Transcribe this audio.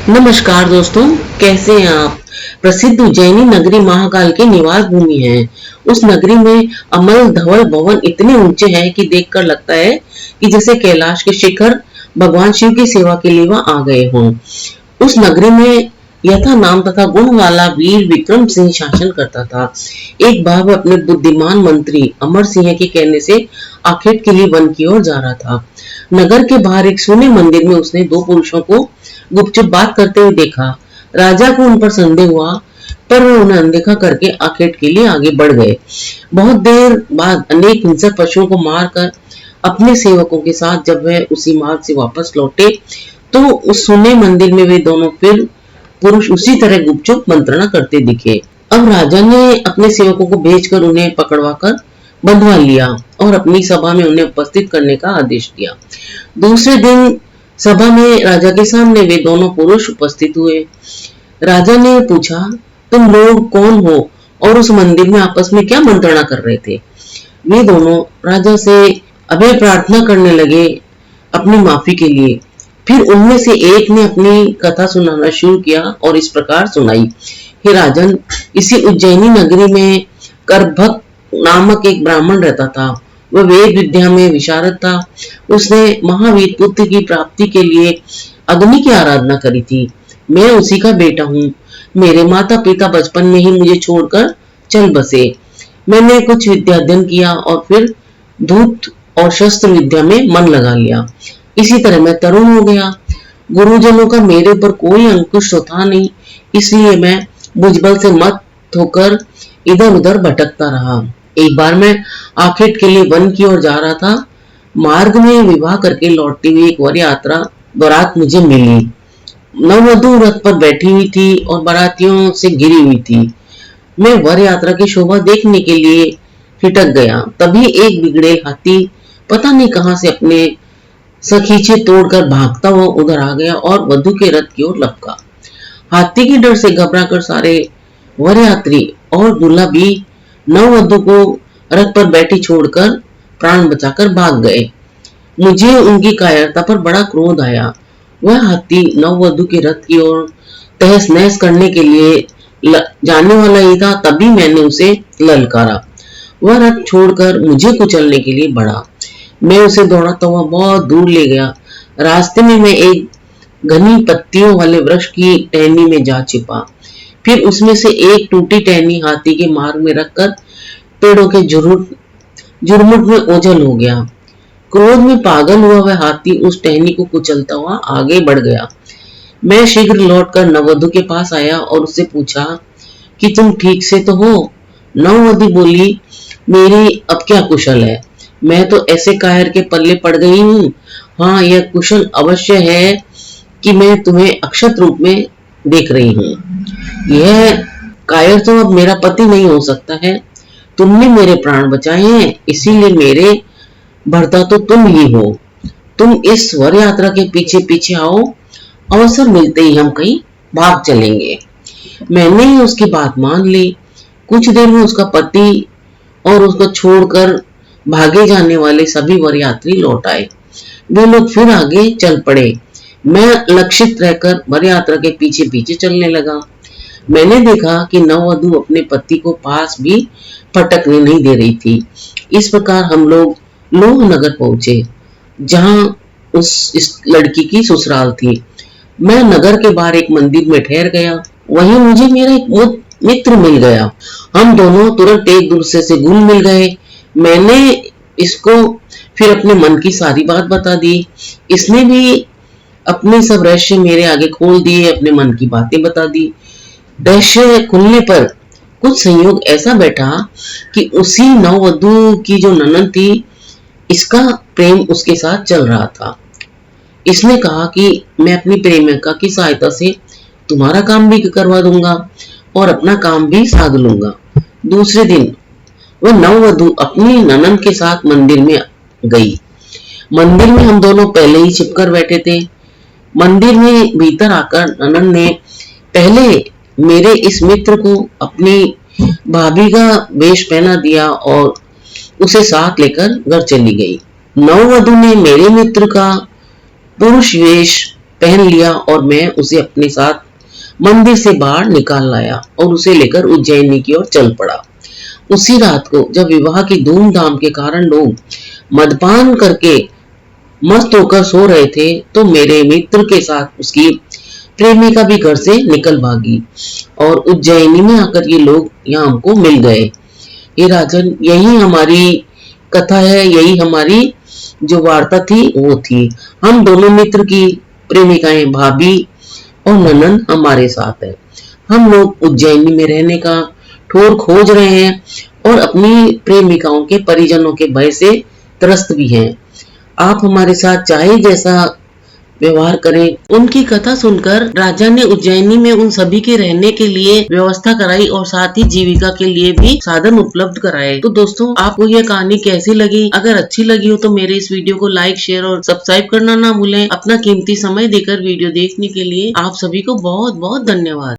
नमस्कार दोस्तों, कैसे हैं आप। प्रसिद्ध उज्जैनी नगरी महाकाल की निवास भूमि है। उस नगरी में अमल धवल भवन इतने ऊंचे हैं कि देखकर लगता है कि जैसे कैलाश के शिखर भगवान शिव की सेवा के लिए वहां आ गए हों। उस नगरी में यथा नाम तथा गुण वाला वीर विक्रम सिंह शासन करता था। एक बार वह अपने बुद्धिमान मंत्री अमर सिंह के कहने से आखेट के लिए वन की ओर जा रहा था। नगर के बाहर एक सोने मंदिर में उसने दो पुरुषों को गुपचुप बात करते हुए देखा। राजा को उन पर संदेह हुआ, पर वे उन्हें अनदेखा करके आखेट के लिए आगे बढ़ गए। बहुत देर बाद अनेक हिंसक पशुओं को मारकर अपने सेवकों के साथ जब वह उसी मार्ग से वापस लौटे तो उस सोने मंदिर में वे दोनों फिर पुरुष उसी तरह गुपचुप मंत्रणा करते दिखे। अब राजा ने अपने सेवकों को भेजकर उन्हें पकड़वाकर बंधवा लिया और अपनी सभा में उन्हें उपस्थित करने का आदेश दिया। दूसरे दिन सभा में राजा के सामने वे दोनों पुरुष उपस्थित हुए। राजा ने पूछा, तुम लोग कौन हो और उस मंदिर में आपस में क्या मंत्रणा कर रहे थे। वे दोनों राजा से अभय प्रार्थना करने लगे अपनी माफी के लिए। फिर उनमें से एक ने अपनी कथा सुनाना शुरू किया और इस प्रकार सुनाई। हे राजन, इसी उज्जैनी नगरी में करभक्त नामक एक ब्राह्मण रहता था। वह वेद विद्या में विशारद था। उसने महावीर पुत्र की प्राप्ति के लिए अग्नि की आराधना करी थी। मैं उसी का बेटा हूँ। मेरे माता पिता बचपन में ही मुझे छोड़कर चल बसे। मैंने कुछ विद्या अध्ययन किया और फिर धूत और शस्त्र विद्या में मन लगा लिया। इसी तरह मैं तरुण हो गया। गुरुजनों का मेरे ऊपर कोई अंकुश तो था नहीं, इसलिए मैं बुझबल से मत होकर इधर उधर भटकता रहा। एक बार मैं आखेट के लिए वन की ओर जा रहा था। मार्ग में विवाह करके लौटती हुई एक वर यात्रा बारात मुझे मिली। नववधू रथ पर बैठी हुई थी और बारातियों से घिरी हुई थी। मैं वर यात्रा की शोभा देखने के लिए ठिठक गया। तभी एक बिगड़ेल हाथी पता नहीं कहां से अपने सखीचे तोड़कर भागता हुआ उधर आ गया और वधु के रथ की ओर लपका। हाथी के डर से घबराकर सारे वर यात्री और दूल्हा भी नववधु को रथ पर बैठी छोड़कर प्राण बचाकर भाग गए। मुझे उनकी कायरता पर बड़ा क्रोध आया। वह हाथी नववधु के रथ की ओर तहस नहस करने के लिए जाने वाला ही था, तभी मैंने उसे ललकारा। वह रथ छोड़कर मुझे कुचलने के लिए बढ़ा। मैं उसे दौड़ाता हुआ बहुत दूर ले गया। रास्ते में मैं एक घनी पत्तियों वाले वृक्ष की टहनी में जा छिपा। फिर उसमें से एक टूटी टहनी हाथी के मार्ग में रखकर पेड़ों के झुरमुट में ओझल हो गया। क्रोध में पागल हुआ वह हाथी उस टहनी को कुचलता हुआ आगे बढ़ गया। मैं शीघ्र लौटकर नववधु के पास आया और उससे पूछा कि तुम ठीक से तो हो। नववधु बोली, मेरी अब क्या कुशल है। मैं तो ऐसे कायर के पल्ले पड़ गई हूँ। हाँ, यह कुशल अवश्य है कि मैं तुम्हें अक्षत रूप में देख रही हूँ। यह कायर तो अब मेरा पति नहीं हो सकता है। तुमने मेरे प्राण बचाए हैं, इसीलिए मेरे भर्ता तो तुम ही हो। तुम इस वर यात्रा के पीछे पीछे आओ, अवसर मिलते ही हम कहीं भाग चलेंगे। मैंने ही उसकी बात मान ली। कुछ देर में उसका पति और उसको छोड़कर भागे जाने वाले सभी वर यात्री लौट आए। वे लोग फिर आगे चल पड़े। मैं लक्षित रहकर वर यात्रा के पीछे पीछे चलने लगा। मैंने देखा कि नववधु अपने पति को पास भी फटकने नहीं दे रही थी। इस प्रकार हम लोग लोह नगर पहुंचे, जहां इस लड़की की ससुराल थी। मैं नगर के बाहर एक मंदिर में ठहर गया। वहीं मुझे मेरा एक मित्र मिल गया। हम दोनों तुरंत एक दूसरे से घुल मिल गए। मैंने इसको फिर अपने मन की सारी बात बता दी। इसने भी अपने सब रहस्य मेरे आगे खोल दिए, अपने मन की बातें बता दी। रहस्य खुलने पर कुछ संयोग ऐसा बैठा कि उसी नववधु की जो ननद थी, इसका प्रेम उसके साथ चल रहा था। इसने कहा कि मैं अपनी प्रेमिका की सहायता से तुम्हारा काम भी करवा दूंगा और अपना काम भी साध लूंगा। दूसरे दिन वह नववधु अपनी ननद के साथ मंदिर में गई। मंदिर में हम दोनों पहले ही छिपकर बैठे थे। मंदिर में भीतर आकर ननद ने पहले मेरे इस मित्र को अपनी भाभी का वेश पहना दिया और उसे साथ लेकर घर चली गई। नववधु ने मेरे मित्र का पुरुष वेश पहन लिया और मैं उसे अपने साथ मंदिर से बाहर निकाल लाया और उसे लेकर उज्जैनी की ओर चल पड़ा। उसी रात को जब विवाह की धूमधाम के कारण लोग मदपान करके मस्त होकर सो रहे थे, तो मेरे मित्र के साथ उसकी प्रेमिका भी घर से निकल भागी और उज्जैनी में आकर ये लोग यहाँ हमको मिल गए। ये राजन, यही हमारी कथा है, यही हमारी जो वार्ता थी वो थी। हम दोनों मित्र की प्रेमिकाएं भाभी और ननंद हमारे साथ है। हम लोग उज्जैनी में रहने का ठौर खोज रहे हैं और अपनी प्रेमिकाओं के परिजनों के भय से त्रस्त भी हैं। आप हमारे साथ चाहे जैसा व्यवहार करें। उनकी कथा सुनकर राजा ने उज्जैनी में उन सभी के रहने के लिए व्यवस्था कराई और साथ ही जीविका के लिए भी साधन उपलब्ध कराए। तो दोस्तों, आपको यह कहानी कैसी लगी? अगर अच्छी लगी हो तो मेरे इस वीडियो को लाइक, शेयर और सब्सक्राइब करना ना भूलें। अपना कीमती समय देकर वीडियो देखने के लिए आप सभी को बहुत बहुत धन्यवाद।